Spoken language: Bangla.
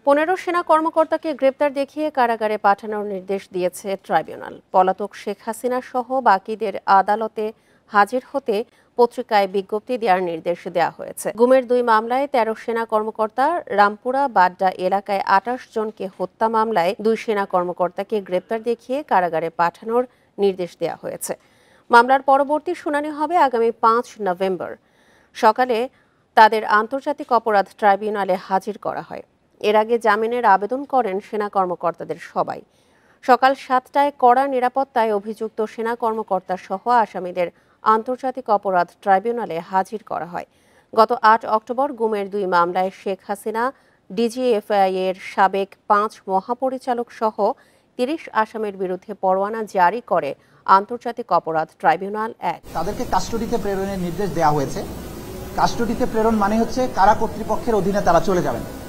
15 সেনা কর্মকর্তাকে গ্রেপ্তার দেখিয়ে কারাগারে পাঠানোর নির্দেশ দিয়েছে ট্রাইব্যুনাল। পলাতক শেখ হাসিনা সহ বাকিদের আদালতে হাজির হতে পত্রিকায় বিজ্ঞপ্তি দেওয়ার নির্দেশ দেওয়া হয়েছে। গুমের 2 মামলায় 13 সেনা কর্মকর্তা, রামপুরা বাড্ডা এলাকায় 28 জনকে হত্যা মামলায় 2 সেনা কর্মকর্তাকে গ্রেপ্তার দেখিয়ে কারাগারে পাঠানোর নির্দেশ দেওয়া হয়েছে। মামলার পরবর্তী শুনানি হবে আগামী 5 নভেম্বর। সকালে তাদের আন্তর্জাতিক অপরাধ ট্রাইব্যুনালে হাজির করা হয়। এর আগে জামিনের আবেদন করেন সেনা কর্মকর্তাদের সবাই। সকাল 7টায় কড়া নিরাপত্তায় অভিযুক্ত সেনা কর্মকর্তা সহ আসামিদের আন্তর্জাতিক অপরাধ ট্রাইব্যুনালে হাজির করা হয়। গত 8 অক্টোবর গুমের 2 মামলায় শেখ হাসিনা, ডিজিএফআই এর সাবেক 5 মহাপরিচালক সহ 30 আসামির বিরুদ্ধে পরোয়ানা জারি করে আন্তর্জাতিক অপরাধ ট্রাইব্যুনাল 1। তাদেরকে কাস্টডিতে প্রেরণের নির্দেশ দেওয়া হয়েছে। কাস্টডিতে প্রেরণ মানে হচ্ছে কারা কর্তৃপক্ষের অধীনে তারা চলে যাবেন।